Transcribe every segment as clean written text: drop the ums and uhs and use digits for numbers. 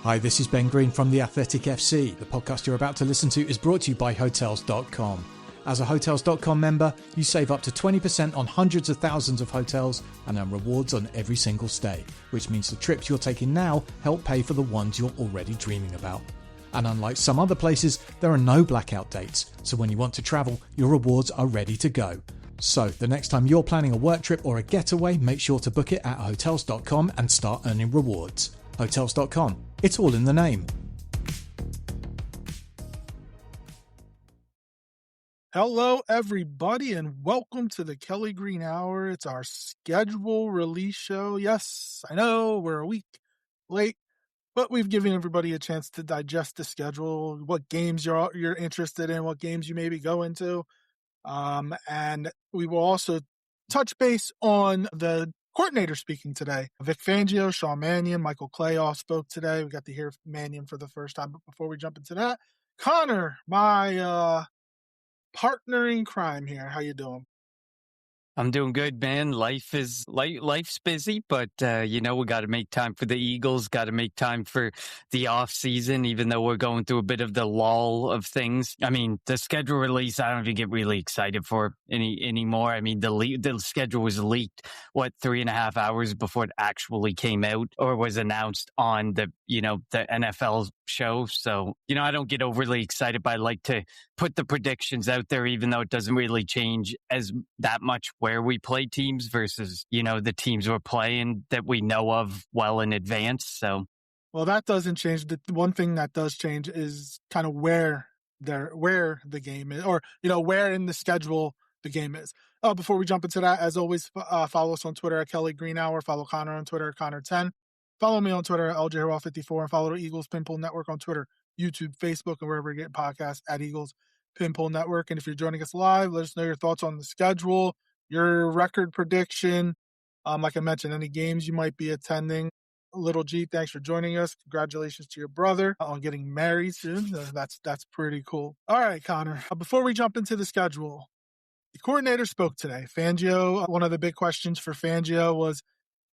Hi, this is Ben Green from The Athletic FC. The podcast you're about to listen to is brought to you by Hotels.com. As a Hotels.com member, you save up to 20% on hundreds of thousands of hotels and earn rewards on every single stay, which means the trips you're taking now help pay for the ones you're already dreaming about. And unlike some other places, there are no blackout dates, so when you want to travel, your rewards are ready to go. So the next time you're planning a work trip or a getaway, make sure to book it at Hotels.com and start earning rewards. Hotels.com. It's all in the name. Hello, everybody, and welcome to the Kelly Green Hour. It's our schedule release show. Yes, I know we're a week late, but we've given everybody a chance to digest the schedule, what games you're interested in, what games you maybe go into. And we will also touch base on the coordinator speaking today. Vic Fangio, Sean Mannion, Michael Clay all spoke today. We got to hear Mannion for the first time. But before we jump into that, Connor, my partner in crime here. How you doing? I'm doing good, man. Life's busy, but we got to make time for the Eagles, got to make time for the off season, even though we're going through a bit of the lull of things. I mean, the schedule release, I don't even get really excited for anymore. I mean, the schedule was leaked, 3.5 hours before it actually came out or was announced on the NFL show. So, I don't get overly excited, but I like to put the predictions out there, even though it doesn't really change as that much where we play teams versus, the teams we're playing that we know of well in advance. So, well, that doesn't change. The one thing that does change is kind of where the game is, or, where in the schedule the game is. Before we jump into that, as always, follow us on Twitter at Kelly Green Hour. Follow Connor on Twitter at Connor10. Follow me on Twitter at LJHerwell54 and follow the Eagles Pinpool Network on Twitter, YouTube, Facebook, and wherever you get podcasts at Eagles Pinpool Network. And if you're joining us live, let us know your thoughts on the schedule, your record prediction. Like I mentioned, any games you might be attending. Little G, thanks for joining us. Congratulations to your brother on getting married soon. That's pretty cool. All right, Connor, before we jump into the schedule, the coordinator spoke today. Fangio, one of the big questions for Fangio was,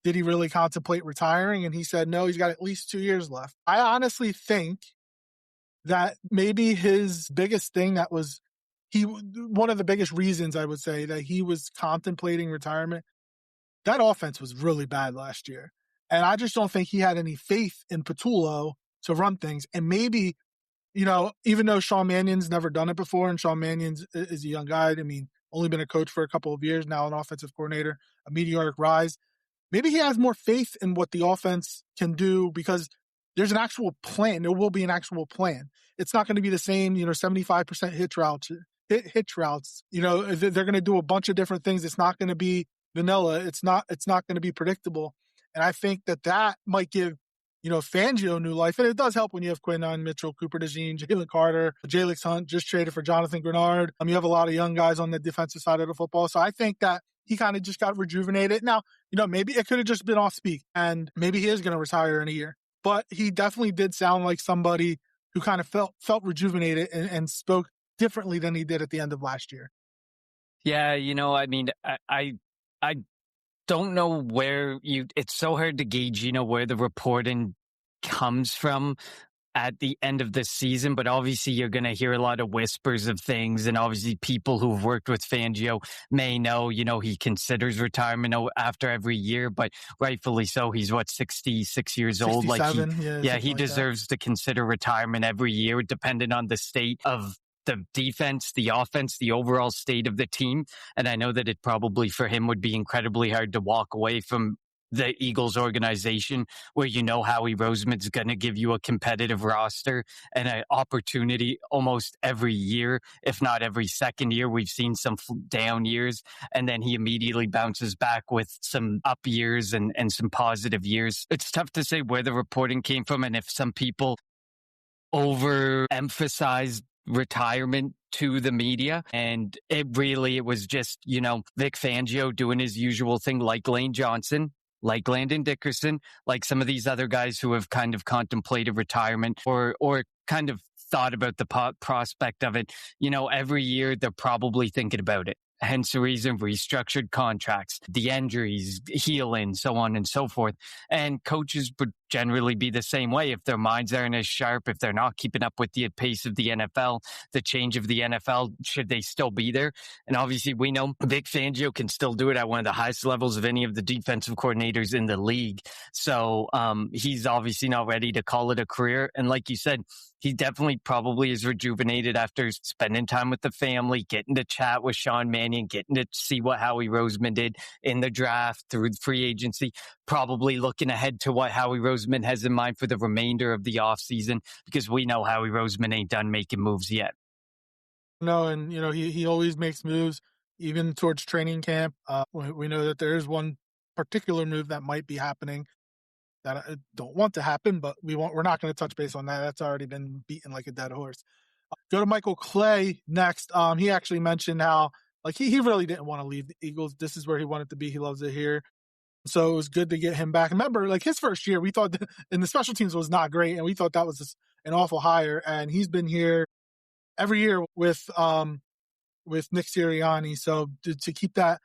did he really contemplate retiring? And he said, no, he's got at least 2 years left. I honestly think that maybe his biggest thing one of the biggest reasons I would say that he was contemplating retirement, that offense was really bad last year. And I just don't think he had any faith in Patullo to run things. And maybe, even though Sean Mannion's never done it before, and Sean Mannion is a young guy, I mean, only been a coach for a couple of years now, an offensive coordinator, a meteoric rise. Maybe he has more faith in what the offense can do because there's an actual plan. There will be an actual plan. It's not going to be the same, 75% hitch routes. They're going to do a bunch of different things. It's not going to be vanilla. It's not going to be predictable. And I think that might give, Fangio new life. And it does help when you have Quinton Mitchell, Cooper DeJean, Jalen Carter, Jalix Hunt, just traded for Jonathan Grenard. You have a lot of young guys on the defensive side of the football. So I think that he kind of just got rejuvenated. Now, maybe it could have just been off speak and maybe he is going to retire in a year. But he definitely did sound like somebody who kind of felt rejuvenated and spoke differently than he did at the end of last year. Yeah, I don't know where it's so hard to gauge, where the reporting comes from at the end of the season, but obviously you're going to hear a lot of whispers of things, and obviously people who've worked with Fangio may know, he considers retirement after every year, but rightfully so. He's 66 years old. He deserves to consider retirement every year, depending on the state of the defense, the offense, the overall state of the team. And I know that it probably for him would be incredibly hard to walk away from the Eagles organization where Howie Roseman's going to give you a competitive roster and an opportunity almost every year, if not every second year. We've seen some down years, and then he immediately bounces back with some up years and some positive years. It's tough to say where the reporting came from and if some people overemphasized retirement to the media, and it was just, Vic Fangio doing his usual thing, like Lane Johnson, like Landon Dickerson, like some of these other guys who have kind of contemplated retirement or kind of thought about the prospect of it. Every year they're probably thinking about it. hence the reason restructured contracts, the injuries, healing, so on and so forth. And coaches would generally be the same way. If their minds aren't as sharp, if they're not keeping up with the pace of the NFL, the change of the NFL, should they still be there? And obviously we know Vic Fangio can still do it at one of the highest levels of any of the defensive coordinators in the league. So he's obviously not ready to call it a career. And like you said, he definitely probably is rejuvenated after spending time with the family, getting to chat with Sean Mannion, getting to see what Howie Roseman did in the draft through free agency, probably looking ahead to what Howie Roseman has in mind for the remainder of the offseason, because we know Howie Roseman ain't done making moves yet. No, and he always makes moves, even towards training camp. We know that there is one particular move that might be happening that I don't want to happen, but we're not going to touch base on that. That's already been beaten like a dead horse. Go to Michael Clay next. He actually mentioned how he really didn't want to leave the Eagles. This is where he wanted to be. He loves it here. So it was good to get him back. Remember, his first year, we thought in the special teams was not great, and we thought that was just an awful hire. And he's been here every year with Nick Sirianni. So to keep that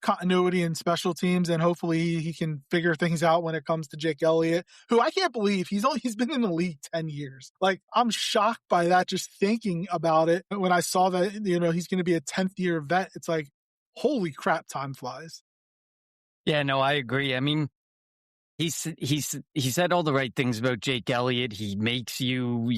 continuity in special teams, and hopefully he can figure things out when it comes to Jake Elliott, who I can't believe he's been in the league 10 years. I'm shocked by that, just thinking about it. When I saw that, he's going to be a 10th year vet, it's like, holy crap, time flies. Yeah, no, I agree. I mean, he said all the right things about Jake Elliott. He makes you,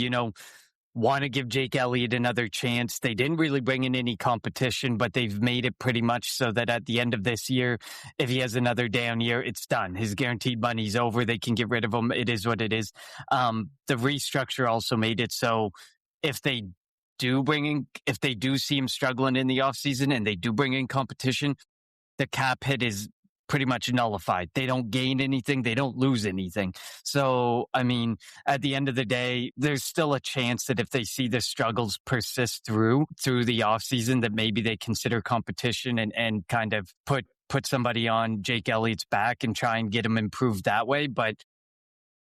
want to give Jake Elliott another chance. They didn't really bring in any competition, but they've made it pretty much so that at the end of this year, if he has another down year, it's done. His guaranteed money's over. They can get rid of him. It is what it is. The restructure also made it so if they do see him struggling in the offseason and they do bring in competition, the cap hit is pretty much nullified. They don't gain anything. They don't lose anything. So, I mean, at the end of the day, there's still a chance that if they see the struggles persist through the offseason, that maybe they consider competition and kind of put somebody on Jake Elliott's back and try and get him improved that way. But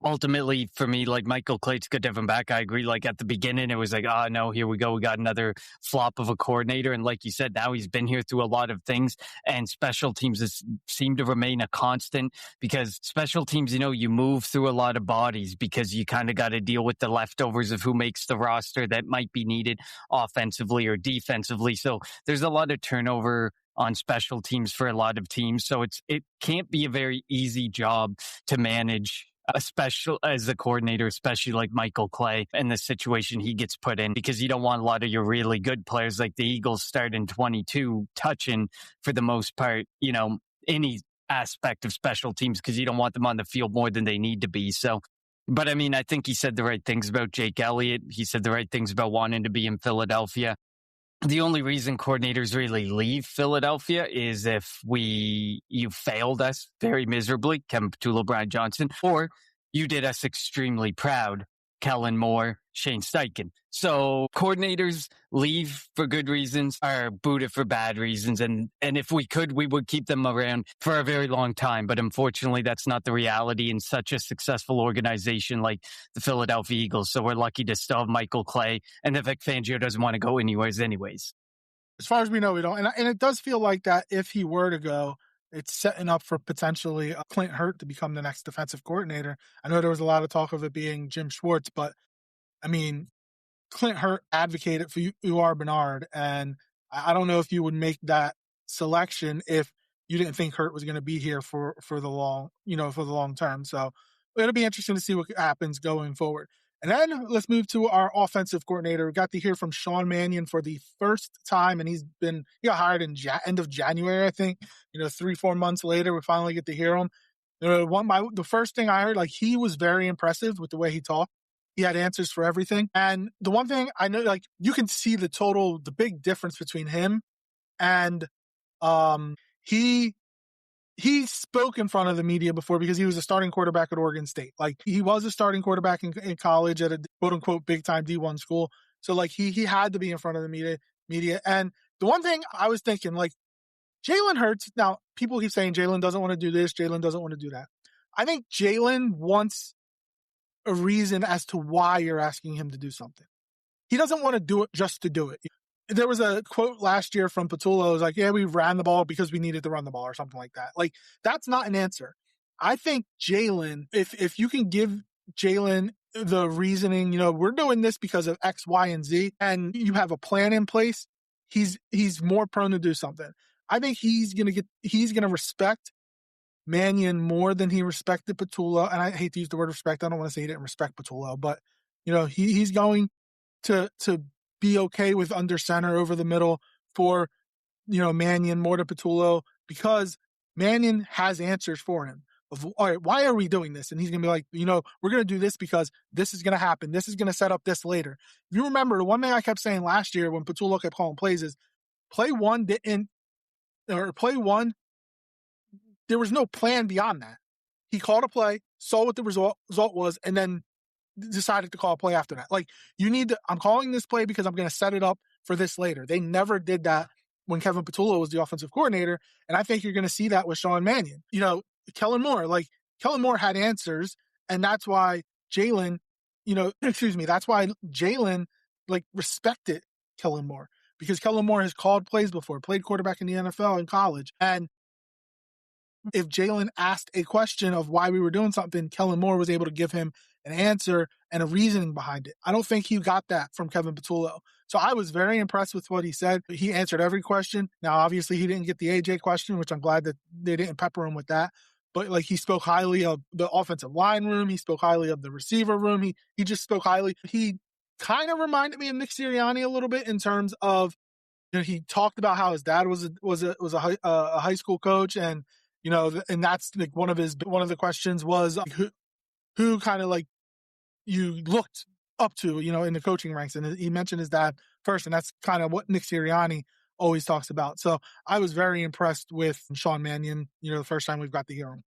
ultimately, for me, Michael Clay, it's good to have him back. I agree. At the beginning, it was no, here we go. We got another flop of a coordinator. And like you said, now he's been here through a lot of things, and special teams seem to remain a constant, because special teams, you move through a lot of bodies because you kind of got to deal with the leftovers of who makes the roster that might be needed offensively or defensively. So there's a lot of turnover on special teams for a lot of teams. So it can't be a very easy job to manage, as a coordinator, especially like Michael Clay, and the situation he gets put in, because you don't want a lot of your really good players like the Eagles start in 22 touching, for the most part, any aspect of special teams, because you don't want them on the field more than they need to be. So, but I mean, I think he said the right things about Jake Elliott. He said the right things about wanting to be in Philadelphia. The only reason coordinators really leave Philadelphia is if you failed us very miserably, Kevin Petullo, Brian Johnson, or you did us extremely proud, Kellen Moore, Shane Steichen. So coordinators leave for good reasons, are booted for bad reasons. And if we could, we would keep them around for a very long time. But unfortunately, that's not the reality in such a successful organization like the Philadelphia Eagles. So we're lucky to still have Michael Clay, and that Vic Fangio doesn't want to go anywhere anyways. As far as we know, we don't. And it does feel like that if he were to go, it's setting up for potentially Clint Hurt to become the next defensive coordinator. I know there was a lot of talk of it being Jim Schwartz, but I mean, Clint Hurt advocated for Uar Bernard, and I don't know if you would make that selection if you didn't think Hurt was going to be here for the long term. So it'll be interesting to see what happens going forward. And then let's move to our offensive coordinator. We got to hear from Sean Mannion for the first time, and he got hired in end of January, I think. 3-4 months later, we finally get to hear him. The first thing I heard, he was very impressive with the way he talked. He had answers for everything. And the one thing I know, you can see the big difference between him and he spoke in front of the media before because he was a starting quarterback at Oregon State. He was a starting quarterback in college at a quote unquote big time D1 school. So he had to be in front of the media. And the one thing I was thinking, Jalen Hurts, now people keep saying Jalen doesn't want to do this, Jalen doesn't want to do that. I think Jalen wants a reason as to why you're asking him to do something. He doesn't want to do it just to do it. there was a quote last year from Patullo. It was like, yeah, we ran the ball because we needed to run the ball or something like that. Like, that's not an answer. I think Jalen, if you can give Jalen the reasoning, we're doing this because of X, Y, and Z, and you have a plan in place, he's more prone to do something. I think he's gonna respect Mannion more than he respected Patullo. And I hate to use the word respect. I don't want to say he didn't respect Patullo, but he's going to be okay with under center over the middle for Mannion more to Patullo, because Mannion has answers for him. All right, why are we doing this? And he's gonna be like, we're gonna do this because this is gonna happen. This is gonna set up this later. If you remember, the one thing I kept saying last year when Patullo kept calling plays is play one, there was no plan beyond that. He called a play, saw what the result was, and then decided to call a play after that. Like, I'm calling this play because I'm going to set it up for this later. They never did that when Kevin Patullo was the offensive coordinator, and I think you're going to see that with Sean Mannion. Kellen Moore had answers, and that's why Jalen, that's why Jalen, respected Kellen Moore, because Kellen Moore has called plays before, played quarterback in the NFL in college, and if Jalen asked a question of why we were doing something, Kellen Moore was able to give him an answer and a reasoning behind it. I don't think he got that from Kevin Patullo. So I was very impressed with what he said. He answered every question. Now, obviously, he didn't get the AJ question, which I'm glad that they didn't pepper him with that. But he spoke highly of the offensive line room. He spoke highly of the receiver room. He just spoke highly. He kind of reminded me of Nick Sirianni a little bit in terms of, he talked about how his dad was a high school coach, and and that's one of the questions was who kind of you looked up to, in the coaching ranks. And he mentioned his dad first, and that's kind of what Nick Sirianni always talks about. So I was very impressed with Sean Mannion, the first time we've got to hear him.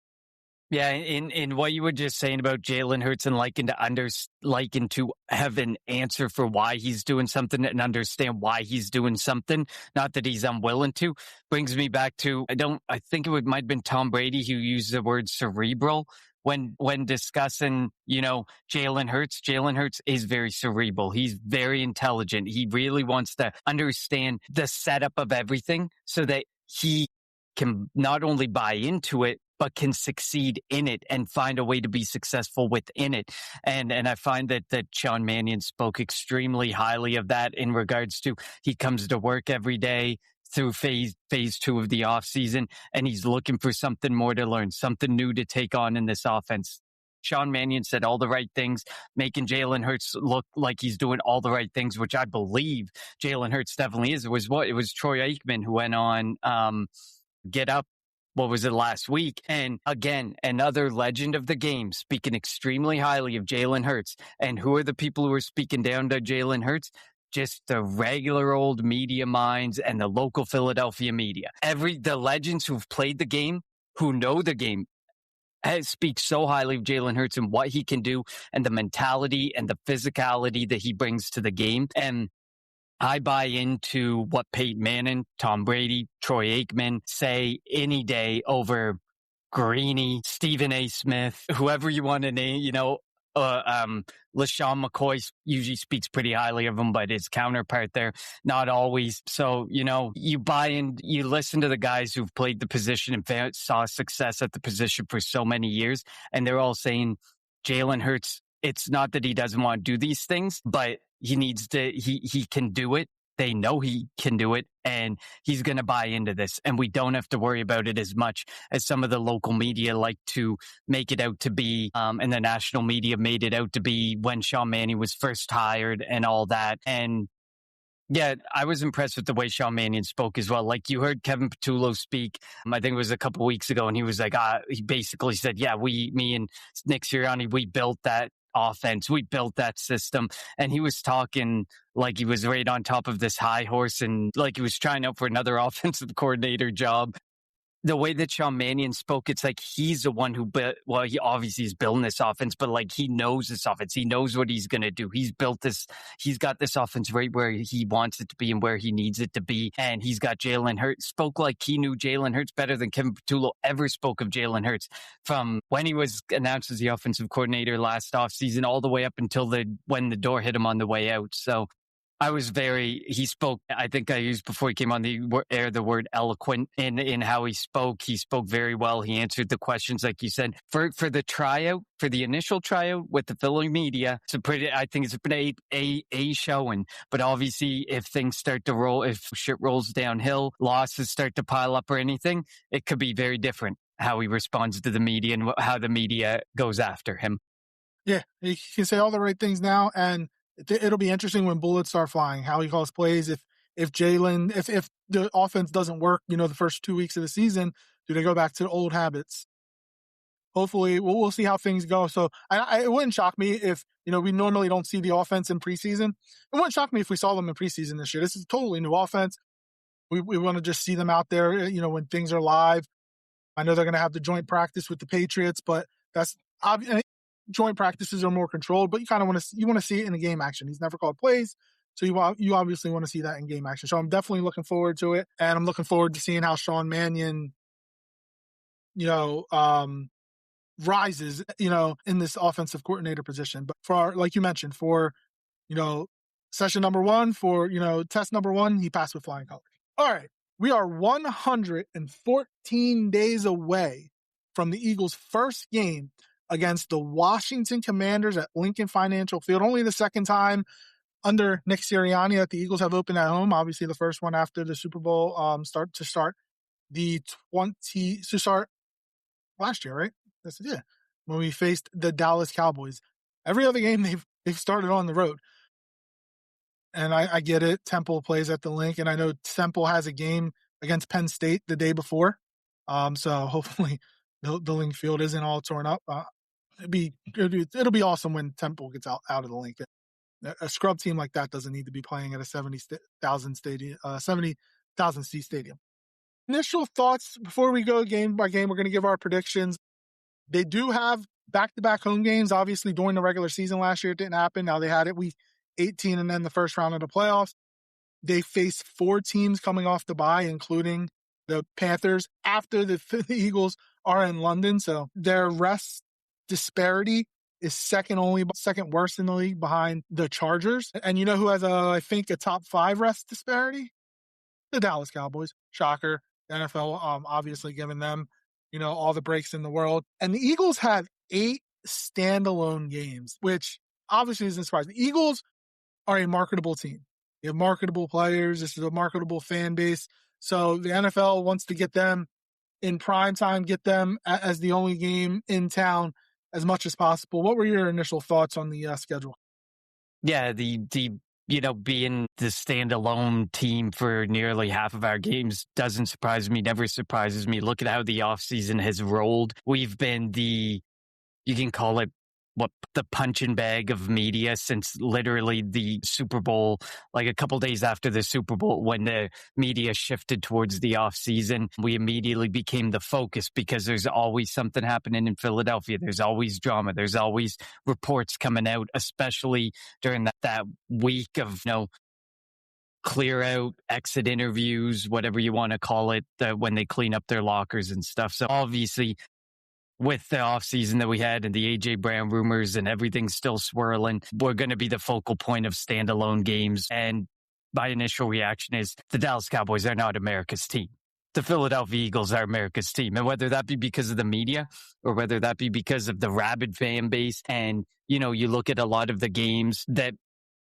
Yeah, in what you were just saying about Jalen Hurts and liking to have an answer for why he's doing something and understand why he's doing something, not that he's unwilling to, brings me back to, I think might have been Tom Brady who used the word cerebral when discussing, Jalen Hurts. Jalen Hurts is very cerebral. He's very intelligent. He really wants to understand the setup of everything so that he can not only buy into it, but can succeed in it and find a way to be successful within it. And I find that Sean Mannion spoke extremely highly of that in regards to, he comes to work every day through phase 2 of the offseason, and he's looking for something more to learn, something new to take on in this offense. Sean Mannion said all the right things, making Jalen Hurts look like he's doing all the right things, which I believe Jalen Hurts definitely is. It was Troy Aikman who went on Get Up, what was it, last week? And again, another legend of the game speaking extremely highly of Jalen Hurts. And who are the people who are speaking down to Jalen Hurts? Just the regular old media minds and the local Philadelphia media. The legends who've played the game, who know the game, speak so highly of Jalen Hurts and what he can do and the mentality and the physicality that he brings to the game. And I buy into what Peyton Manning, Tom Brady, Troy Aikman say any day over Greeny, Stephen A. Smith, whoever you want to name, LaShawn McCoy usually speaks pretty highly of him, but his counterpart there, not always. So, you buy in, you listen to the guys who've played the position and saw success at the position for so many years, and they're all saying Jalen Hurts, it's not that he doesn't want to do these things, but he can do it. They know he can do it, and he's going to buy into this. And we don't have to worry about it as much as some of the local media like to make it out to be, and the national media made it out to be when Sean Mannion was first hired and all that. And yeah, I was impressed with the way Sean Mannion spoke as well. Like, you heard Kevin Patullo speak, I think it was a couple weeks ago, and he was like, he basically said, yeah, me and Nick Sirianni, we built that offense, we built that system. And he was talking like he was right on top of this high horse and like he was trying out for another offensive coordinator job. The way that Sean Mannion spoke, it's like he's the one who he obviously is building this offense, but like he knows this offense. He knows what he's going to do. He's built this. He's got this offense right where he wants it to be and where he needs it to be. And he's got Jalen Hurts. Spoke like he knew Jalen Hurts better than Kevin Patullo ever spoke of Jalen Hurts, from when he was announced as the offensive coordinator last offseason all the way up until when the door hit him on the way out. So He spoke, I think I used before he came on the air, the word eloquent in how he spoke. He spoke very well. He answered the questions, like you said, for the tryout, for the initial tryout with the Philly media. I think it's been a showing, but obviously if things start to roll, if shit rolls downhill, losses start to pile up or anything, it could be very different how he responds to the media and how the media goes after him. Yeah, he can say all the right things now, and it'll be interesting when bullets start flying, how he calls plays. If Jalen, if the offense doesn't work, the first 2 weeks of the season, do they go back to the old habits? Hopefully, we'll see how things go. So it wouldn't shock me if, we normally don't see the offense in preseason. It wouldn't shock me if we saw them in preseason this year. This is a totally new offense. We want to just see them out there, when things are live. I know they're going to have the joint practice with the Patriots, but that's obvious. Joint practices are more controlled, but you kind of want to see it in the game action. He's never called plays, so you obviously want to see that in game action. So I'm definitely looking forward to it, and I'm looking forward to seeing how Sean Mannion, rises, in this offensive coordinator position. But like you mentioned, for session number 1, for test number 1, he passed with flying colors. All right, we are 114 days away from the Eagles' first game against the Washington Commanders at Lincoln Financial Field. Only the second time under Nick Sirianni that the Eagles have opened at home. Obviously, the first one after the Super Bowl start last year, right? Yeah, when we faced the Dallas Cowboys. Every other game they've started on the road. And I get it. Temple plays at the Link, and I know Temple has a game against Penn State the day before. So hopefully the Link field isn't all torn up. It'll be awesome when Temple gets out of the Link. A scrub team like that doesn't need to be playing at a 70,000 seat stadium. Initial thoughts before we go game by game. We're going to give our predictions. They do have back-to-back home games. Obviously, during the regular season last year, it didn't happen. Now they had it week 18 and then the first round of the playoffs. They face 4 teams coming off the bye, including the Panthers, after the Eagles are in London. So their rest disparity is second worst in the league behind the Chargers. And you know who has I think a top 5 rest disparity? The Dallas Cowboys. Shocker. The NFL obviously giving them, all the breaks in the world. And the Eagles had 8 standalone games, which obviously isn't surprising. The Eagles are a marketable team. They have marketable players. This is a marketable fan base. So the NFL wants to get them in prime time, get them as the only game in town as much as possible. What were your initial thoughts on the schedule? Yeah, the being the standalone team for nearly half of our games doesn't surprise me, never surprises me. Look at how the offseason has rolled. We've been you can call it the punching bag of media since literally the Super Bowl, like a couple days after the Super Bowl, when the media shifted towards the off season, we immediately became the focus because there's always something happening in Philadelphia. There's always drama. There's always reports coming out, especially during that week of, clear out, exit interviews, whatever you want to call it, when they clean up their lockers and stuff. So obviously, with the offseason that we had and the A.J. Brown rumors and everything still swirling, we're going to be the focal point of standalone games. And my initial reaction is the Dallas Cowboys are not America's team. The Philadelphia Eagles are America's team. And whether that be because of the media or whether that be because of the rabid fan base. And, you look at a lot of the games that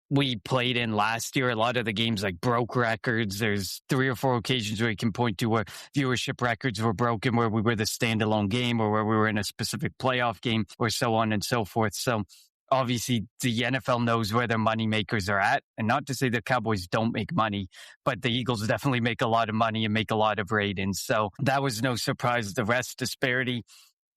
we played in last year, a lot of the games broke records. There's 3 or 4 occasions where you can point to where viewership records were broken, where we were the standalone game or where we were in a specific playoff game or so on and so forth. So obviously the NFL knows where their money makers are at. And not to say the Cowboys don't make money, but the Eagles definitely make a lot of money and make a lot of ratings. So that was no surprise. The rest disparity,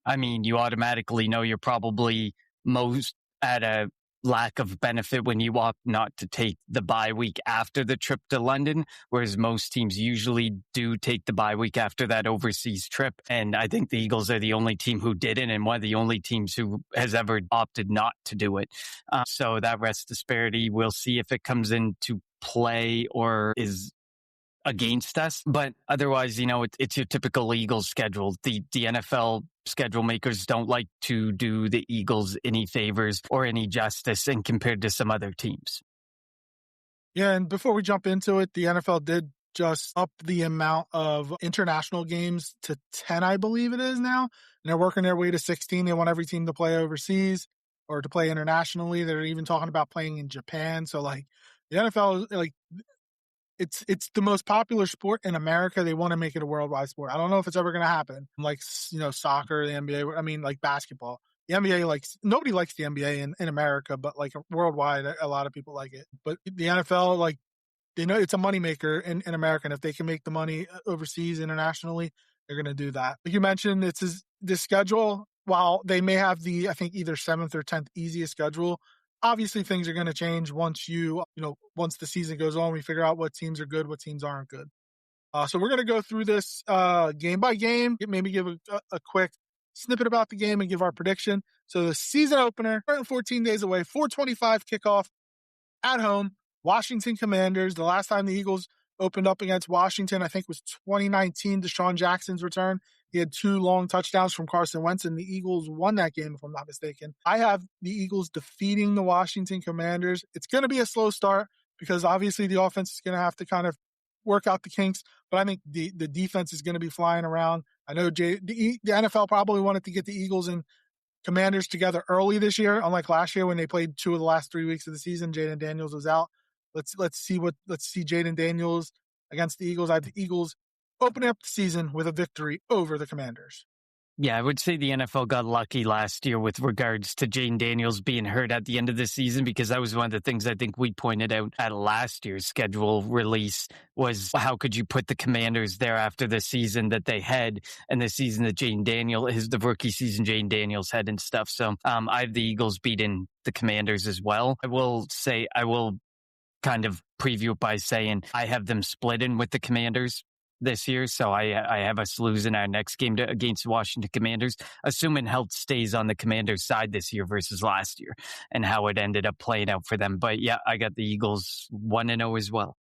I mean, you automatically know you're probably most at a lack of benefit when you opt not to take the bye week after the trip to London, whereas most teams usually do take the bye week after that overseas trip. And I think the Eagles are the only team who didn't, and one of the only teams who has ever opted not to do it. So that rest disparity, we'll see if it comes into play or is against us. But otherwise, it's your typical Eagles schedule. The NFL schedule makers don't like to do the Eagles any favors or any justice and compared to some other teams. Yeah, and before we jump into it, the NFL did just up the amount of international games to 10, I believe it is now. And they're working their way to 16. They want every team to play overseas or to play internationally. They're even talking about playing in Japan. So like the NFL is like it's the most popular sport in America. They want to make it a worldwide sport. I don't know if it's ever going to happen. Like, soccer, the NBA, I mean, like basketball. The NBA, nobody likes the NBA in America, but like worldwide, a lot of people like it. But the NFL, like, they know it's a moneymaker in America. And if they can make the money overseas, internationally, they're going to do that. Like you mentioned, the schedule, while they may have I think either 7th or 10th easiest schedule, obviously things are going to change once once the season goes on, we figure out what teams are good, what teams aren't good. So we're going to go through this game by game, maybe give a quick snippet about the game and give our prediction. So the season opener, 14 days away, 4:25 kickoff at home, Washington Commanders. The last time the Eagles opened up against Washington, I think was 2019, Deshaun Jackson's return. He had 2 long touchdowns from Carson Wentz, and the Eagles won that game, if I'm not mistaken. I have the Eagles defeating the Washington Commanders. It's going to be a slow start because obviously the offense is going to have to kind of work out the kinks, but I think the defense is going to be flying around. I know the NFL probably wanted to get the Eagles and Commanders together early this year, unlike last year when they played 2 of the last 3 weeks of the season. Jaden Daniels was out. Let's see Jaden Daniels against the Eagles. I have the Eagles opening up the season with a victory over the Commanders. Yeah, I would say the NFL got lucky last year with regards to Jaden Daniels being hurt at the end of the season, because that was one of the things I think we pointed out at last year's schedule release was how could you put the Commanders there after the season that they had and the season that the rookie season Jaden Daniels had and stuff. So I have the Eagles beating the Commanders as well. I will kind of preview it by saying I have them splitting with the Commanders this year. So I have us losing our next game against Washington Commanders, assuming health stays on the Commanders' side this year versus last year and how it ended up playing out for them. But yeah, I got the Eagles 1-0 as well.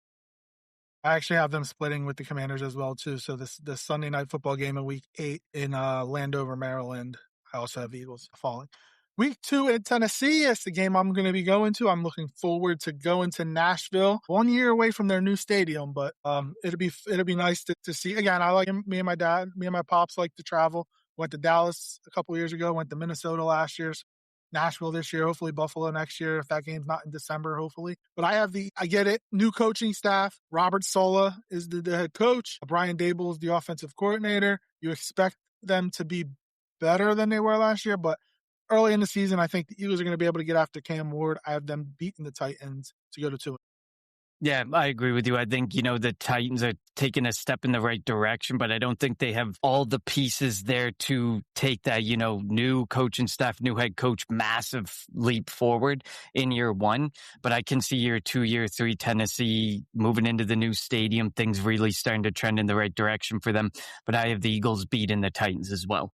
I actually have them splitting with the Commanders as well, too. So this Sunday night football game in week 8 in Landover, Maryland, I also have the Eagles falling. Week 2 in Tennessee is the game I'm going to be going to. I'm looking forward to going to Nashville. 1 year away from their new stadium, but it'll be nice to see. Again, I like me and my pops like to travel. Went to Dallas a couple years ago. Went to Minnesota last year. Nashville this year. Hopefully Buffalo next year. If that game's not in December, hopefully. But I get it. New coaching staff. Robert Saleh is the head coach. Brian Dable is the offensive coordinator. You expect them to be better than they were last year, but early in the season, I think the Eagles are going to be able to get after Cam Ward. I have them beating the Titans to go to 2. Yeah, I agree with you. I think, the Titans are taking a step in the right direction, but I don't think they have all the pieces there to take that, new coaching staff, new head coach, massive leap forward in year 1. But I can see year 2, year 3, Tennessee moving into the new stadium, things really starting to trend in the right direction for them. But I have the Eagles beating the Titans as well.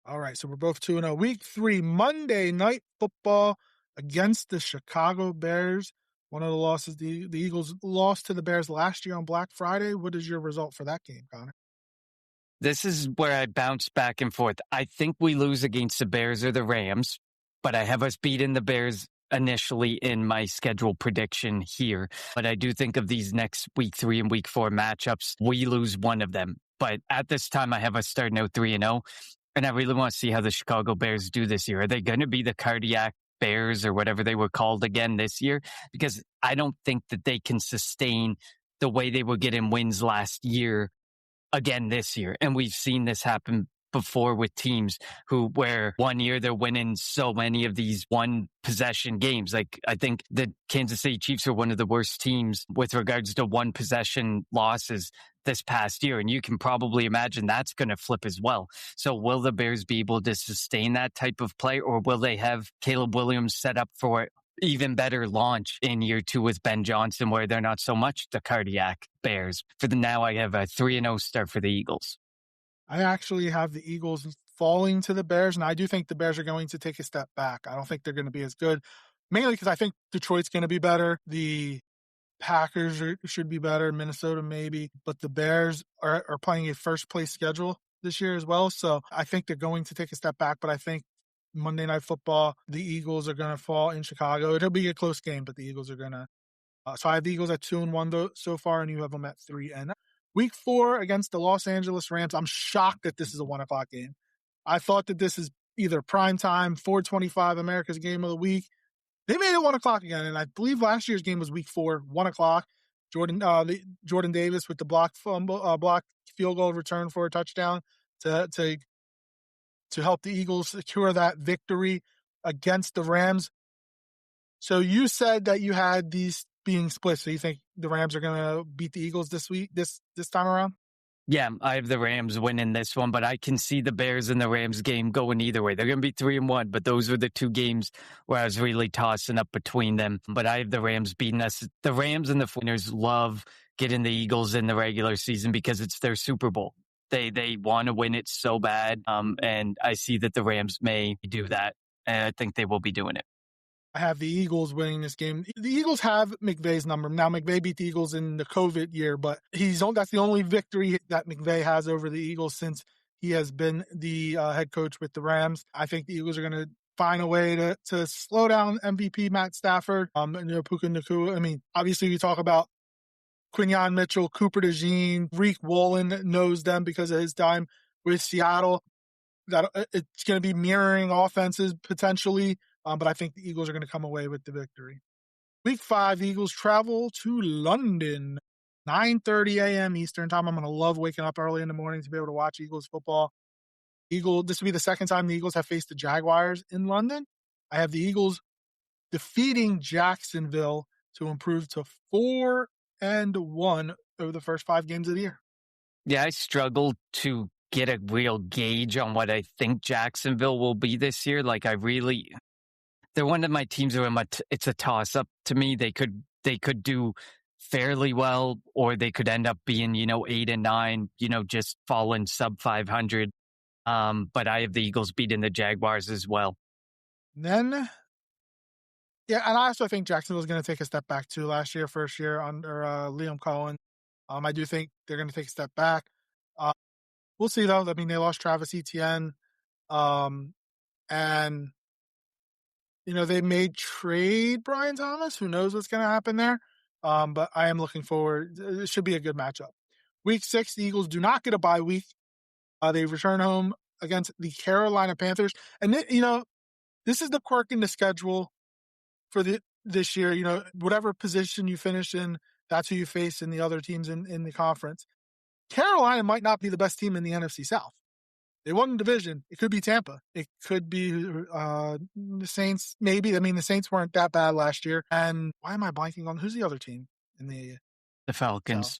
All right, so we're both 2-0. Week 3, Monday Night Football against the Chicago Bears. One of the losses, the Eagles lost to the Bears last year on Black Friday. What is your result for that game, Connor? This is where I bounce back and forth. I think we lose against the Bears or the Rams, but I have us beating the Bears initially in my schedule prediction here. But I do think of these next week 3 and week 4 matchups, we lose one of them. But at this time, I have us starting out 3-0. And I really want to see how the Chicago Bears do this year. Are they going to be the cardiac Bears or whatever they were called again this year? Because I don't think that they can sustain the way they were getting wins last year again this year. And we've seen this happen before with teams where 1 year they're winning so many of these one possession games. Like I think the Kansas City Chiefs are one of the worst teams with regards to one possession losses this past year. And you can probably imagine that's going to flip as well. So will the Bears be able to sustain that type of play, or will they have Caleb Williams set up for even better launch in year 2 with Ben Johnson, where they're not so much the cardiac Bears? For now, I have a 3-0 start for the Eagles. I actually have the Eagles falling to the Bears, and I do think the Bears are going to take a step back. I don't think they're going to be as good, mainly because I think Detroit's going to be better. The Packers should be better, Minnesota maybe, but the Bears are playing a first-place schedule this year as well, so I think they're going to take a step back, but I think Monday Night Football, the Eagles are going to fall in Chicago. It'll be a close game, but the Eagles are going to So I have the Eagles at 2-1 so far, and you have them at 3. Week 4 against the Los Angeles Rams, I'm shocked that this is a 1:00 game. I thought that this is either prime time, 4:25, America's game of the week. They made it 1:00 again, and I believe last year's game was week 4, 1:00. Jordan Davis with the block field goal return for a touchdown to help the Eagles secure that victory against the Rams. So you said that you had these being split. So you think the Rams are going to beat the Eagles this time around? Yeah, I have the Rams winning this one, but I can see the Bears and the Rams game going either way. They're going to be 3-1, but those were the two games where I was really tossing up between them. But I have the Rams beating us. The Rams and the Winners love getting the Eagles in the regular season because it's their Super Bowl. They want to win it so bad, and I see that the Rams may do that, and I think they will be doing it. I have the Eagles winning this game. The Eagles have McVay's number. Now, McVay beat the Eagles in the COVID year, but that's the only victory that McVay has over the Eagles since he has been the head coach with the Rams. I think the Eagles are going to find a way to slow down MVP Matt Stafford, and Puka Nacua. I mean, obviously we talk about Quinyon Mitchell, Cooper DeJean, Reek Woolen knows them because of his time with Seattle. That it's going to be mirroring offenses potentially. But I think the Eagles are going to come away with the victory. Week 5, the Eagles travel to London, 9:30 a.m. Eastern time. I'm going to love waking up early in the morning to be able to watch Eagles football. This will be the second time the Eagles have faced the Jaguars in London. I have the Eagles defeating Jacksonville to improve to 4-1 over the first 5 games of the year. Yeah, I struggled to get a real gauge on what I think Jacksonville will be this year. They're one of my teams where it's a toss-up to me. They could do fairly well, or they could end up being, 8-9, just falling sub 500. But I have the Eagles beating the Jaguars as well. And and I also think Jacksonville is going to take a step back too. Last year, first year under Liam Cohen, I do think they're going to take a step back. We'll see though. I mean, they lost Travis Etienne, and they may trade Brian Thomas. Who knows what's going to happen there? But I am looking forward. It should be a good matchup. Week 6, the Eagles do not get a bye week. They return home against the Carolina Panthers. And, this is the quirk in the schedule for this year. Whatever position you finish in, that's who you face in the other teams in the conference. Carolina might not be the best team in the NFC South. They won the division. It could be Tampa. It could be the Saints, maybe. I mean, the Saints weren't that bad last year. And why am I blanking on who's the other team in the Falcons? South?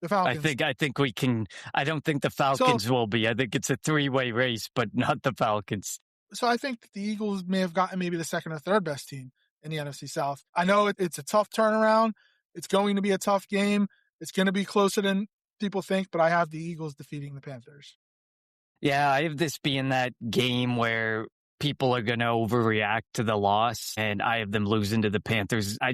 The Falcons. I think we can. I don't think the Falcons will be. I think it's a 3-way race, but not the Falcons. So I think the Eagles may have gotten maybe the second or third best team in the NFC South. I know it's a tough turnaround. It's going to be a tough game. It's going to be closer than people think, but I have the Eagles defeating the Panthers. Yeah, I have this being that game where people are going to overreact to the loss, and I have them losing to the Panthers. I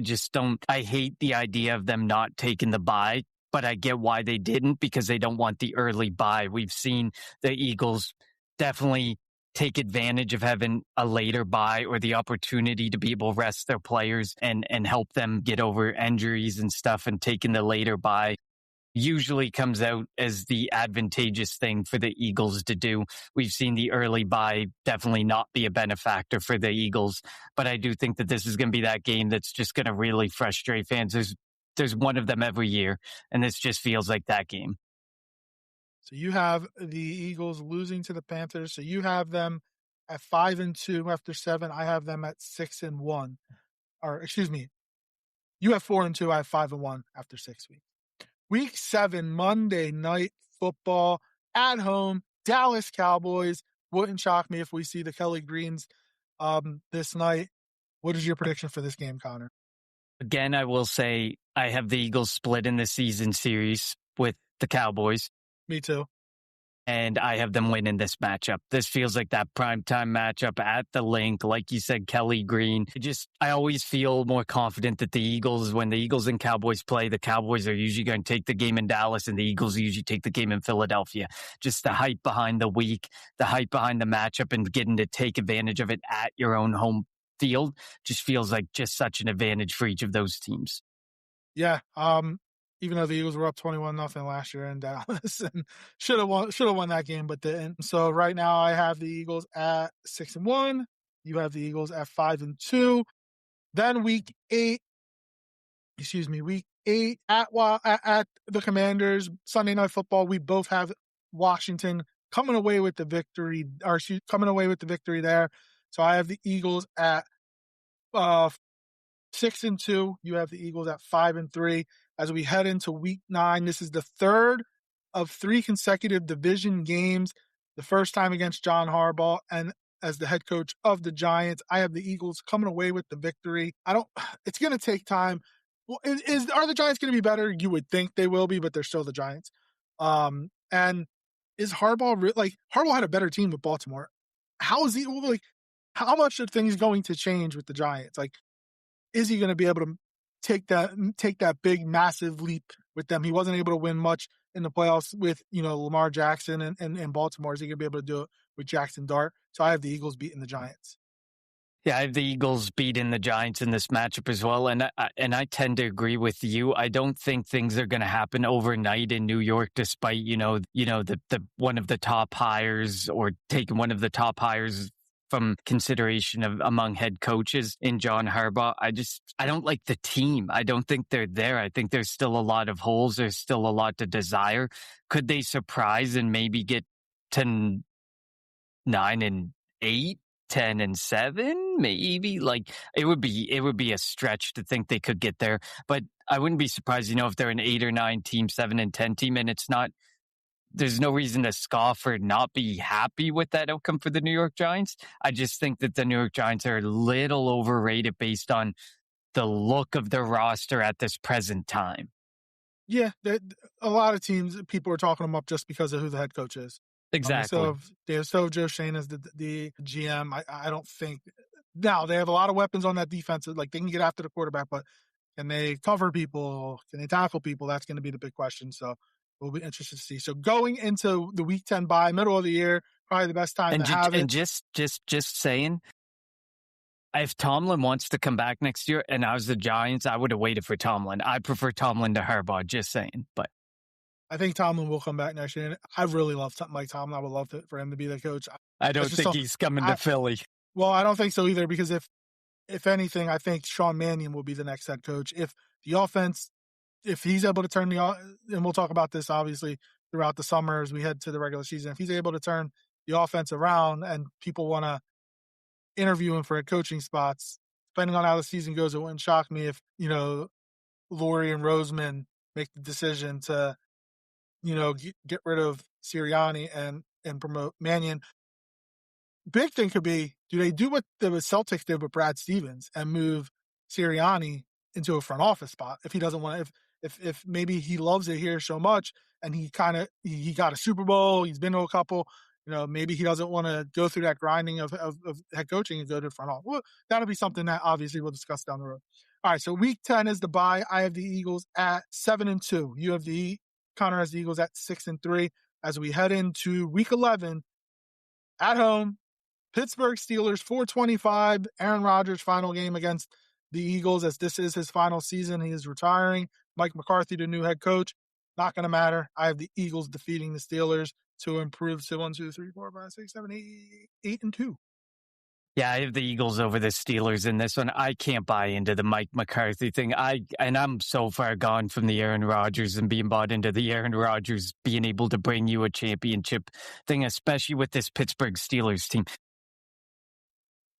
hate the idea of them not taking the bye, but I get why they didn't, because they don't want the early bye. We've seen the Eagles definitely take advantage of having a later bye or the opportunity to be able to rest their players and help them get over injuries and stuff, and taking the later bye usually comes out as the advantageous thing for the Eagles to do. We've seen the early bye definitely not be a benefactor for the Eagles, but I do think that this is going to be that game that's just going to really frustrate fans. There's one of them every year, and this just feels like that game. So you have the Eagles losing to the Panthers. So you have them at 5-2 after 7. I have them at 6-1. Or excuse me, you have 4-2. I have 5-1 after 6 weeks. Week 7, Monday Night Football at home, Dallas Cowboys. Wouldn't shock me if we see the Kelly Greens this night. What is your prediction for this game, Connor? Again, I will say I have the Eagles split in the season series with the Cowboys. Me too. And I have them winning this matchup. This feels like that primetime matchup at the Link. Like you said, Kelly Green. I always feel more confident that when the Eagles and Cowboys play, the Cowboys are usually going to take the game in Dallas and the Eagles usually take the game in Philadelphia. Just the hype behind the week, the hype behind the matchup, and getting to take advantage of it at your own home field just feels like just such an advantage for each of those teams. Yeah. Even though the Eagles were up 21-0 last year in Dallas and should have won that game, but didn't. So right now I have the Eagles at 6-1. You have the Eagles at 5-2. Then week 8, week 8 at the Commanders, Sunday Night Football. We both have Washington coming away with the victory, coming away with the victory there. So I have the Eagles at 6-2. You have the Eagles at 5-3. As we head into week 9, this is the third of 3 consecutive division games. The first time against John Harbaugh and as the head coach of the Giants. I have the Eagles coming away with the victory. It's going to take time. Well, are the Giants going to be better? You would think they will be, but they're still the Giants. And is Harbaugh Harbaugh had a better team with Baltimore? How is he how much are things going to change with the Giants? Is he going to be able to take that big, massive leap with them? He wasn't able to win much in the playoffs with, Lamar Jackson and Baltimore. Is he going to be able to do it with Jackson Dart? So I have the Eagles beating the Giants. Yeah, I have the Eagles beating the Giants in this matchup as well, and I tend to agree with you. I don't think things are going to happen overnight in New York, despite the one of the top hires or taking one of the top hires from consideration of among head coaches in John Harbaugh. I don't like the team. I don't think they're there. I think there's still a lot of holes. There's still a lot to desire. Could they surprise and maybe get to 9-8? 10-7, maybe. It would be a stretch to think they could get there, but I wouldn't be surprised, if they're an 8 or 9 team, 7-10 team, and there's no reason to scoff or not be happy with that outcome for the New York Giants. I just think that the New York Giants are a little overrated based on the look of their roster at this present time. Yeah, a lot of teams, people are talking them up just because of who the head coach is. Exactly. So Joe Shane is the GM. I don't think now they have a lot of weapons on that defense. They can get after the quarterback, but can they cover people? Can they tackle people? That's going to be the big question. So we'll be interested to see. So going into the week 10 bye, middle of the year, probably the best time to have it. And just saying, if Tomlin wants to come back next year and I was the Giants, I would have waited for Tomlin. I prefer Tomlin to Harbaugh, just saying. But I think Tomlin will come back next year. I really love Mike Tomlin. I would love for him to be the coach. I don't think he's coming to Philly. Well, I don't think so either, because if anything, I think Sean Mannion will be the next head coach. If the offense, if he's able to turn and we'll talk about this obviously throughout the summer as we head to the regular season, if he's able to turn the offense around and people want to interview him for head coaching spots, depending on how the season goes, it wouldn't shock me if, Lurie and Roseman make the decision to, get rid of Sirianni and promote Mannion. Big thing could be, do they do what the Celtics did with Brad Stevens and move Sirianni into a front office spot if he doesn't want to, if maybe he loves it here so much and he got a Super Bowl, he's been to a couple, maybe he doesn't want to go through that grinding of head coaching and go to the front office. Well, that'll be something that obviously we'll discuss down the road. All right, so week 10 is the bye. I have the Eagles at 7-2. You have Connor has the Eagles at 6-3. As we head into week 11 at home, Pittsburgh Steelers 425. Aaron Rodgers' final game against the Eagles, as this is his final season. He is retiring. Mike McCarthy, the new head coach. Not going to matter. I have the Eagles defeating the Steelers to improve to 1, 2, 3, 4, 5, 6, 7, 8, 8-2. Yeah, I have the Eagles over the Steelers in this one. I can't buy into the Mike McCarthy thing. I'm so far gone from the Aaron Rodgers and being bought into the Aaron Rodgers being able to bring you a championship thing, especially with this Pittsburgh Steelers team.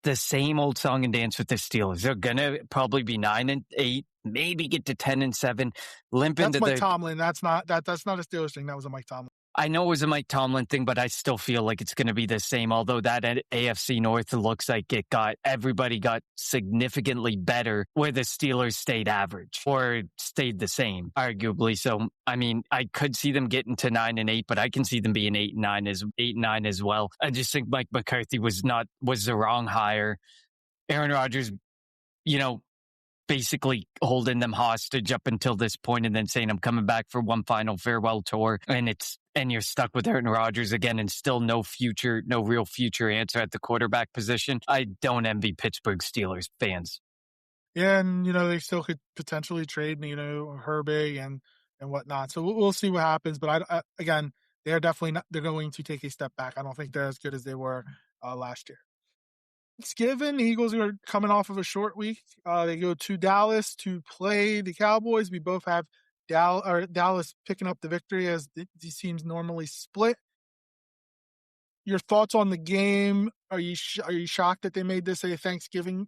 The same old song and dance with the Steelers. They're gonna probably be 9-8, maybe get to 10-7. That's Mike Tomlin. That's not a Steelers thing. That was a Mike Tomlin. I know it was a Mike Tomlin thing, but I still feel like it's going to be the same. Although that AFC North looks like everybody got significantly better, where the Steelers stayed average or stayed the same, arguably. So, I mean, I could see them getting to 9-8, but I can see them being 8-9 as well. I just think Mike McCarthy was the wrong hire. Aaron Rodgers, basically holding them hostage up until this point and then saying, I'm coming back for one final farewell tour. And you're stuck with Aaron Rodgers again and still no real future answer at the quarterback position. I don't envy Pittsburgh Steelers fans. Yeah, and they still could potentially trade, Herbig and whatnot. So we'll see what happens. But again, they're definitely not. They're going to take a step back. I don't think they're as good as they were last year. Thanksgiving, the Eagles are coming off of a short week. They go to Dallas to play the Cowboys. We both have Dallas picking up the victory as these teams normally split. Your thoughts on the game? Are you shocked that they made this a Thanksgiving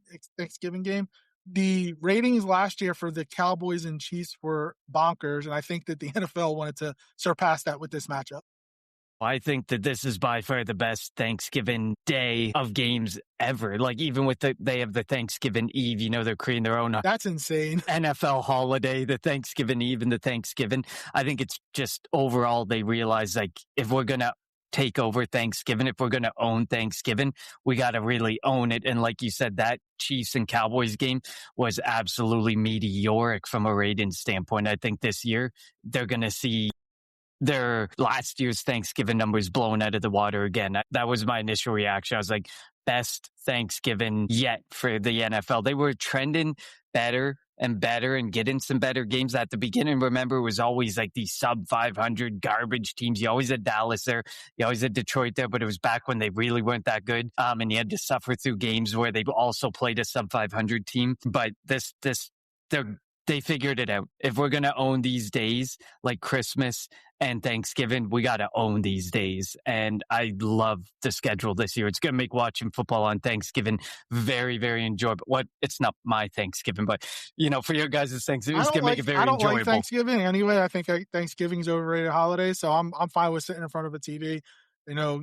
game? The ratings last year for the Cowboys and Chiefs were bonkers, and I think that the NFL wanted to surpass that with this matchup. I think that this is by far the best Thanksgiving day of games ever. Like, even with they have the Thanksgiving Eve, they're creating their own. That's insane. NFL holiday, the Thanksgiving Eve and the Thanksgiving. I think it's just overall they realize, like, if we're going to take over Thanksgiving, if we're going to own Thanksgiving, we got to really own it. And like you said, that Chiefs and Cowboys game was absolutely meteoric from a ratings standpoint. I think this year they're going to see their last year's Thanksgiving numbers blown out of the water again. That was my initial reaction. I was like, best Thanksgiving yet for the NFL. They were trending better and better and getting some better games at the beginning. Remember, it was always like these sub 500 garbage teams. You always had Dallas there. You always had Detroit there, but it was back when they really weren't that good. And you had to suffer through games where they also played a sub 500 team. But they figured it out. If we're going to own these days, like Christmas and Thanksgiving, we got to own these days. And I love the schedule this year. It's going to make watching football on Thanksgiving very, very enjoyable. It's not my Thanksgiving, but, for your guys' Thanksgiving, it's going to make it very enjoyable. I don't like Thanksgiving anyway. I think Thanksgiving's an overrated holiday. So I'm fine with sitting in front of a TV,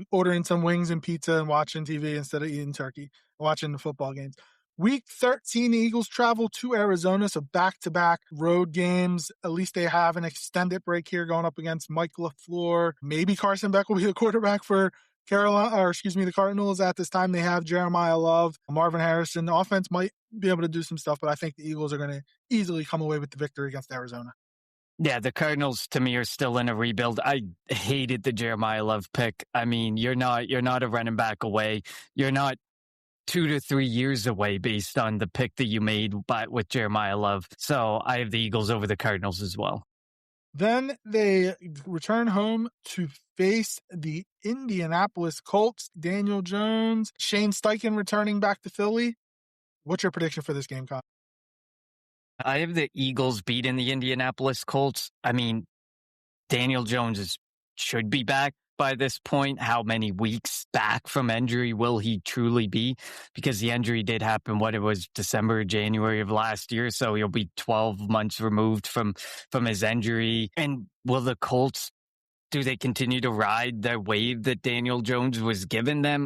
ordering some wings and pizza and watching TV instead of eating turkey, watching the football games. Week 13, the Eagles travel to Arizona, so back-to-back road games. At least they have an extended break here going up against Mike LaFleur. Maybe Carson Beck will be the quarterback for the Cardinals. At this time, they have Jeremiah Love, Marvin Harrison. The offense might be able to do some stuff, but I think the Eagles are going to easily come away with the victory against Arizona. Yeah, the Cardinals, to me, are still in a rebuild. I hated the Jeremiah Love pick. I mean, you're not a running back away. You're not 2 to 3 years away based on the pick that you made with Jeremiah Love. So I have the Eagles over the Cardinals as well. Then they return home to face the Indianapolis Colts. Daniel Jones, Shane Steichen returning back to Philly. What's your prediction for this game, Con? I have the Eagles beating the Indianapolis Colts. I mean, Daniel Jones should be back by this point. How many weeks back from injury will he truly be? Because the injury did happen, December, January of last year. So he'll be 12 months removed from his injury. And will the Colts, do they continue to ride the wave that Daniel Jones was giving them?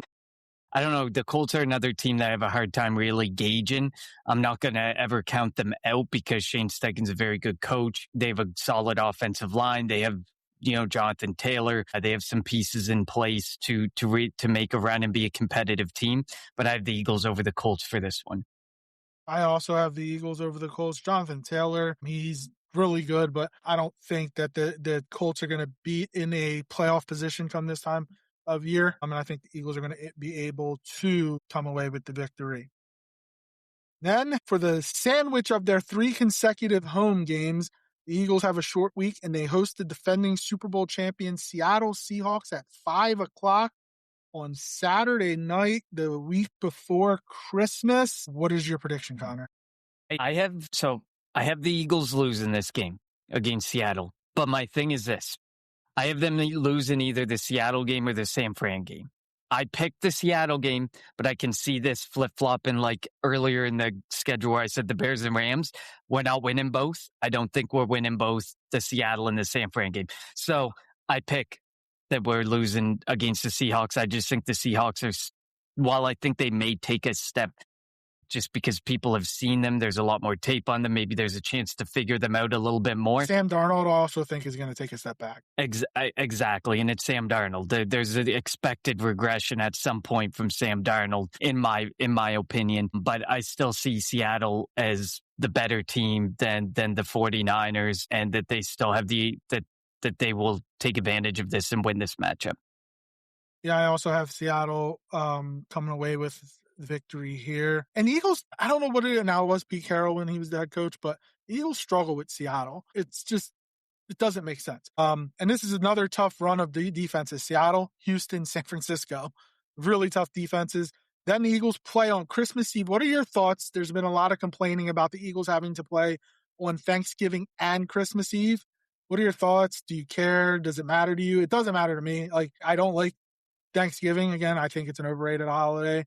I don't know. The Colts are another team that I have a hard time really gauging. I'm not going to ever count them out because Shane Steichen's a very good coach. They have a solid offensive line. They have Jonathan Taylor. They have some pieces in place to make a run and be a competitive team. But I have the Eagles over the Colts for this one. I also have the Eagles over the Colts. Jonathan Taylor, he's really good, but I don't think that the Colts are going to be in a playoff position come this time of year. I think the Eagles are going to be able to come away with the victory. Then for the sandwich of their 3 consecutive home games, the Eagles have a short week and they host the defending Super Bowl champion Seattle Seahawks at 5:00 on Saturday night, the week before Christmas. What is your prediction, Connor? I have the Eagles losing this game against Seattle. But my thing is this. I have them losing either the Seattle game or the San Fran game. I picked the Seattle game, but I can see this flip-flopping like earlier in the schedule where I said the Bears and Rams. We're not winning both. I don't think we're winning both the Seattle and the San Fran game. So I pick that we're losing against the Seahawks. I just think the Seahawks while I think they may take a step just because people have seen them, there's a lot more tape on them. Maybe there's a chance to figure them out a little bit more. Sam Darnold, I also think, is going to take a step back. Exactly, and it's Sam Darnold. There's an expected regression at some point from Sam Darnold, in my opinion. But I still see Seattle as the better team than the 49ers, and that they still have that they will take advantage of this and win this matchup. Yeah, I also have Seattle coming away with the victory here. And the Eagles, I don't know what it now was Pete Carroll when he was the head coach, but the Eagles struggle with Seattle. It's just, it doesn't make sense. And this is another tough run of the defenses: Seattle, Houston, San Francisco. Really tough defenses. Then the Eagles play on Christmas Eve. What are your thoughts? There's been a lot of complaining about the Eagles having to play on Thanksgiving and Christmas Eve. What are your thoughts? Do you care? Does it matter to you? It doesn't matter to me. Like, I don't like Thanksgiving. Again, I think it's an overrated holiday.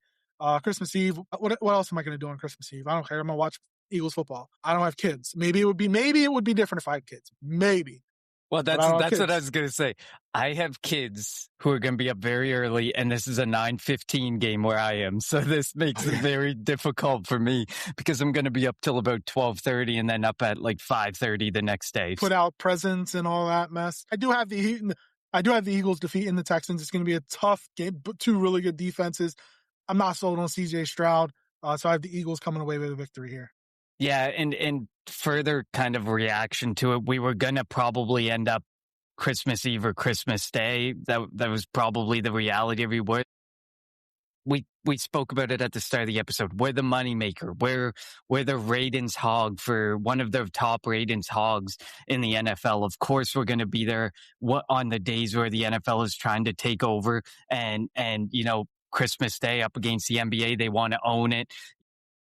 Christmas Eve. What else am I going to do on Christmas Eve? I don't care. I'm going to watch Eagles football. I don't have kids. Maybe it would be different if I had kids. Maybe. Well, that's what I was going to say. I have kids who are going to be up very early, and this is a 9:15 game where I am. So this makes it very difficult for me because I'm going to be up till about 12:30 and then up at like 5:30 the next day. Put out presents and all that mess. I do have the Eagles defeating the Texans. It's going to be a tough game, but two really good defenses. I'm not sold on CJ Stroud, so I have the Eagles coming away with a victory here. Yeah, and further kind of reaction to it, we were going to probably end up Christmas Eve or Christmas Day. That was probably the reality everywhere. We spoke about it at the start of the episode. We're the moneymaker. We're the ratings hog for one of the top ratings hogs in the NFL. Of course, we're going to be there on the days where the NFL is trying to take over and Christmas Day up against the NBA. They want to own it.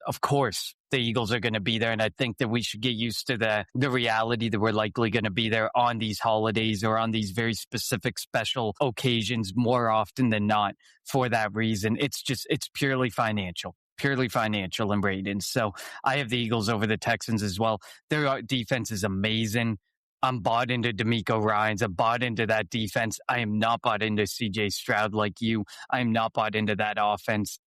Of course, the Eagles are going to be there, and I think that we should get used to the reality that we're likely going to be there on these holidays or on these very specific special occasions more often than not for that reason. It's purely financial and ratings. So I have the Eagles over the Texans as well. Their defense is amazing. I'm bought into DeMeco Ryans. I'm bought into that defense. I am not bought into CJ Stroud like you. I am not bought into that offense.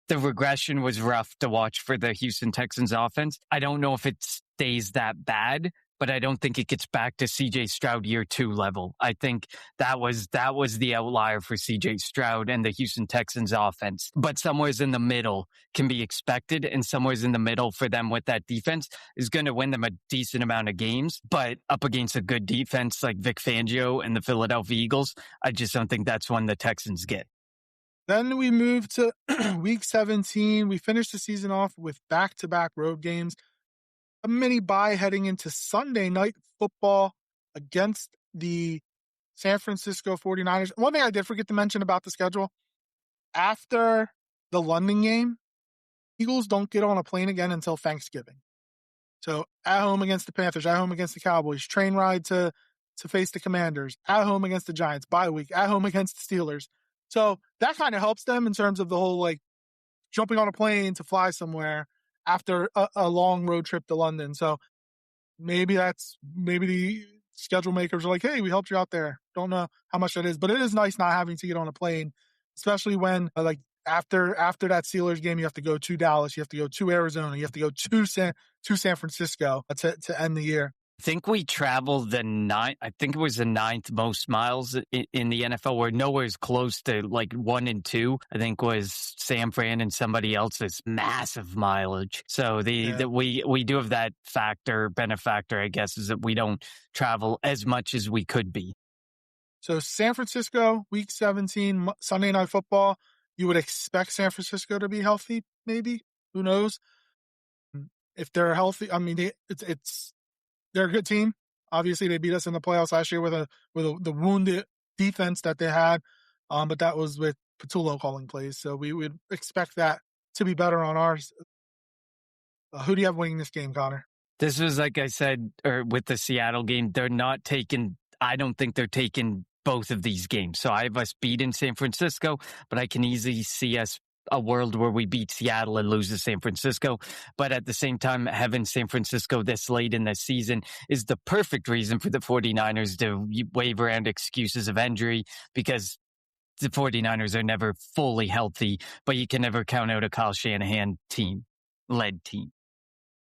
The regression was rough to watch for the Houston Texans offense. I don't know if it stays that bad, but I don't think it gets back to CJ Stroud year 2 level. I think that was the outlier for CJ Stroud and the Houston Texans offense. But somewheres in the middle can be expected, and somewheres in the middle for them with that defense is going to win them a decent amount of games. But up against a good defense like Vic Fangio and the Philadelphia Eagles, I just don't think that's one the Texans get. Then we move to week 17. We finished the season off with back-to-back road games. A mini bye heading into Sunday night football against the San Francisco 49ers. One thing I did forget to mention about the schedule, after the London game, Eagles don't get on a plane again until Thanksgiving. So at home against the Panthers, at home against the Cowboys, train ride to face the Commanders, at home against the Giants, bye week, at home against the Steelers. So that kind of helps them in terms of the whole, like, jumping on a plane to fly somewhere after a long road trip to London. So maybe the schedule makers are like, hey, we helped you out there. Don't know how much that is, but it is nice not having to get on a plane, especially when after that Steelers game, you have to go to Dallas, you have to go to Arizona, you have to go to San Francisco to end the year. I think we traveled the ninth most miles in the NFL. We're nowhere close to like 1 and 2. I think was San Fran and somebody else's massive mileage. So we do have that benefactor, I guess, is that we don't travel as much as we could be. So San Francisco, week 17, Sunday Night Football. You would expect San Francisco to be healthy, maybe. Who knows? If they're healthy, I mean, they're a good team. Obviously, they beat us in the playoffs last year with the wounded defense that they had, but that was with Patullo calling plays. So we would expect that to be better on ours. Who do you have winning this game, Connor? This was, like I said, with the Seattle game, I don't think they're taking both of these games. So I have us beating San Francisco, but I can easily see us a world where we beat Seattle and lose to San Francisco. But at the same time, having San Francisco this late in the season is the perfect reason for the 49ers to wave around excuses of injury, because the 49ers are never fully healthy, but you can never count out a Kyle Shanahan led team.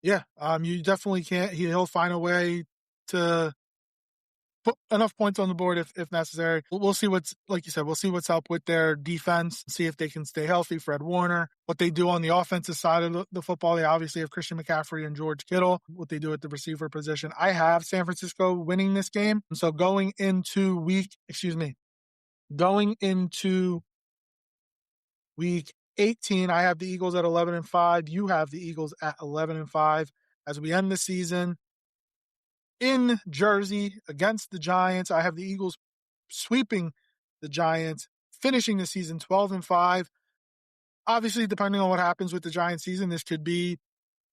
Yeah, you definitely can't. He'll find a way to put enough points on the board if necessary. We'll see like you said, we'll see what's up with their defense, see if they can stay healthy. Fred Warner, what they do on the offensive side of the football. They obviously have Christian McCaffrey and George Kittle, what they do at the receiver position. I have San Francisco winning this game. So going into week 18. I have the Eagles at 11-5. You have the Eagles at 11-5 as we end the season in Jersey against the Giants. I have the Eagles sweeping the Giants, finishing the season 12-5. Obviously, depending on what happens with the Giants season, this could be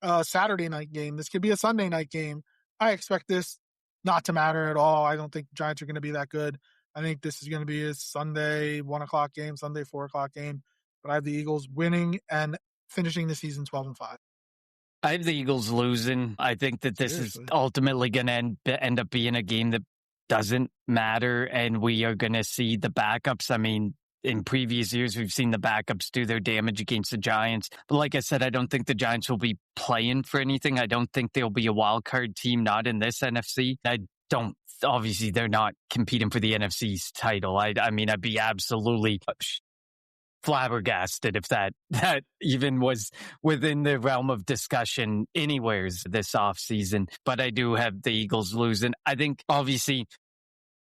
a Saturday night game. This could be a Sunday night game. I expect this not to matter at all. I don't think the Giants are going to be that good. I think this is going to be a Sunday 1 o'clock game, Sunday 4 o'clock game. But I have the Eagles winning and finishing the season 12-5. I have the Eagles losing. I think that this is ultimately going to end up being a game that doesn't matter, and we are going to see the backups. I mean, in previous years, we've seen the backups do their damage against the Giants. But like I said, I don't think the Giants will be playing for anything. I don't think they'll be a wild card team, not in this NFC. Obviously, they're not competing for the NFC's title. I mean, I'd be absolutely flabbergasted if that even was within the realm of discussion anywheres this offseason. But I do have the Eagles losing. I think, obviously,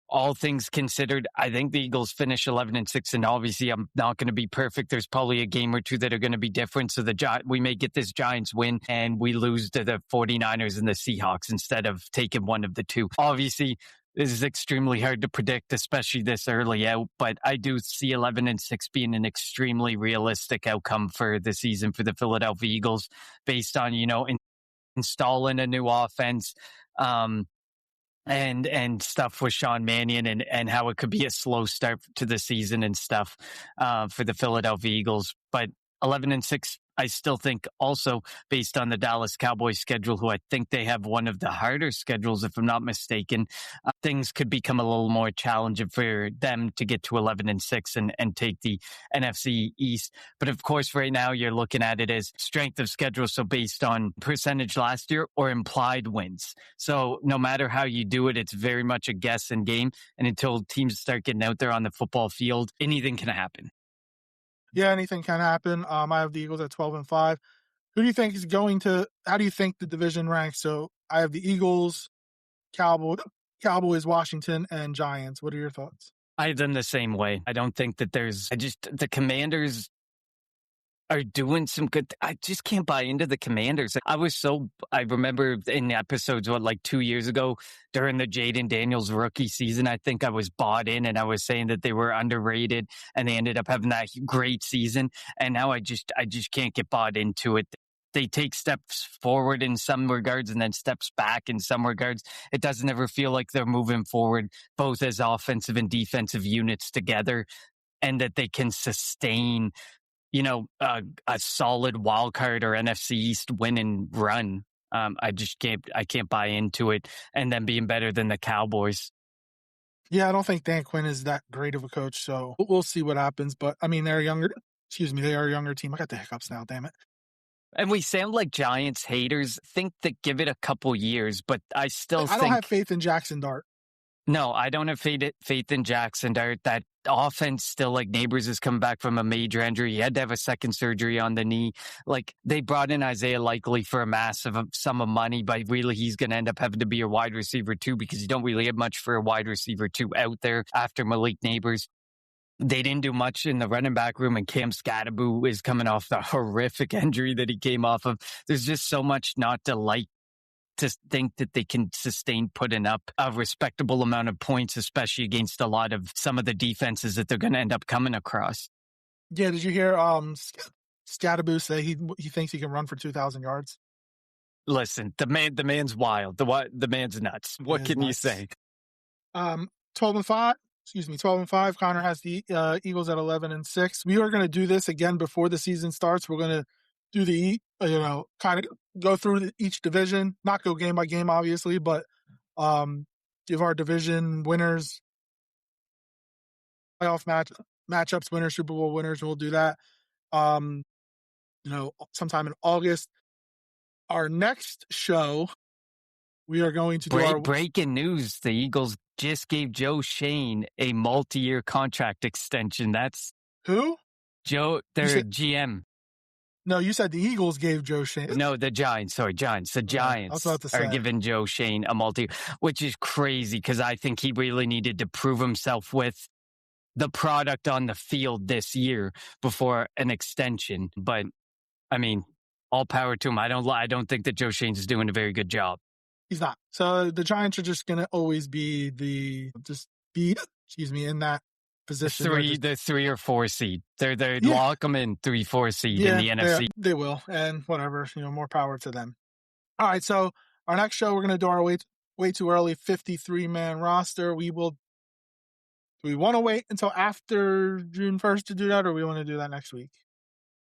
all things considered, I think the Eagles finish 11-6, and obviously I'm not going to be perfect. There's probably a game or two that are going to be different. So we may get this Giants win and we lose to the 49ers and the Seahawks instead of taking one of the two. Obviously, this is extremely hard to predict, especially this early out, but I do see 11-6 being an extremely realistic outcome for the season for the Philadelphia Eagles based on, installing a new offense, and stuff with Sean Mannion and how it could be a slow start to the season and stuff for the Philadelphia Eagles. But 11-6, I still think also based on the Dallas Cowboys schedule, who I think they have one of the harder schedules, if I'm not mistaken, things could become a little more challenging for them to get to 11-6 and take the NFC East. But of course, right now you're looking at it as strength of schedule. So based on percentage last year or implied wins. So no matter how you do it, it's very much a guessing game. And until teams start getting out there on the football field, anything can happen. Yeah, anything can happen. I have the Eagles at 12-5. Who do you think is how do you think the division ranks? So I have the Eagles, Cowboys, Washington, and Giants. What are your thoughts? I have them the same way. I don't think that the Commanders are doing some good. I just can't buy into the Commanders. I remember in the episodes, 2 years ago during the Jaden Daniels rookie season, I think I was bought in and I was saying that they were underrated and they ended up having that great season. And now I just can't get bought into it. They take steps forward in some regards and then steps back in some regards. It doesn't ever feel like they're moving forward, both as offensive and defensive units together, and that they can sustain a solid wild card or NFC East win and run. I can't buy into it. And then being better than the Cowboys. Yeah, I don't think Dan Quinn is that great of a coach, so we'll see what happens. But I mean, they are a younger team. I got the hiccups now, damn it. And we sound like Giants haters. Think that give it a couple years, but I don't have faith in Jackson Dart. No, I don't have faith in Jackson Dart. That offense still, Neighbors is coming back from a major injury. He had to have a second surgery on the knee. They brought in Isaiah Likely for a massive sum of money, but really he's going to end up having to be a wide receiver too, because you don't really have much for a wide receiver two out there after Malik Neighbors. They didn't do much in the running back room, and Cam Scatterbo is coming off the horrific injury that he came off of. There's just so much not to like to think that they can sustain putting up a respectable amount of points, especially against a lot of some of the defenses that they're going to end up coming across. Yeah, did you hear Scatterbo say he thinks he can run for 2,000 yards? Listen, the man's wild. The man's nuts. What can you say? 12-5. 12-5. Connor has the Eagles at 11-6. We are going to do this again before the season starts. We're going to do kind of go through each division, not go game by game, obviously, but give our division winners, playoff matchups, winners, Super Bowl winners. We'll do that, sometime in August. Our next show, we are going to do breaking news. The Eagles just gave Joe Shane a multi-year contract extension. That's who? Joe, their GM. No, you said the Eagles gave Joe Shane. No, the Giants. Sorry, Giants. The Giants are giving Joe Shane a which is crazy because I think he really needed to prove himself with the product on the field this year before an extension. But I mean, all power to him. I don't think that Joe Shane's is doing a very good job. He's not. So the Giants are just going to always be in that position. The 3 or 4 seed. They're lock them in 3-4 seed in the NFC. They will, and whatever, more power to them. All right, so our next show, we're going to do our way too early 53-man roster. Do we want to wait until after June 1st to do that, or we want to do that next week?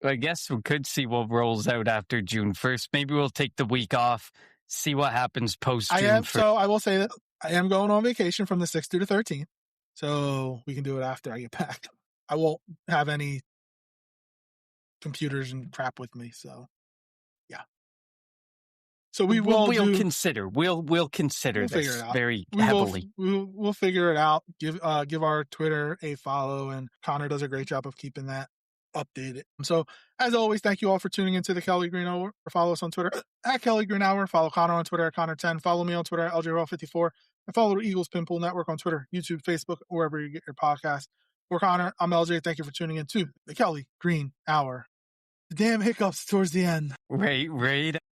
I guess we could see what rolls out after June 1st. Maybe we'll take the week off, see what happens post June 1st. So I will say that I am going on vacation from the 6th to the 13th, so we can do it after I get back. I won't have any computers and crap with me, so yeah. So we'll consider this very heavily. We'll figure it out. Give our Twitter a follow, and Connor does a great job of keeping that updated. So as always, thank you all for tuning into the Kelly Green Hour. Follow us on Twitter at Kelly Green Hour. Follow Connor on Twitter at Connor10. Follow me on Twitter at LJRaw54. And follow the Eagles Pinpool Network on Twitter, YouTube, Facebook, wherever you get your podcast. For Connor, I'm LJ. Thank you for tuning in to the Kelly Green Hour. The damn hiccups towards the end. Right.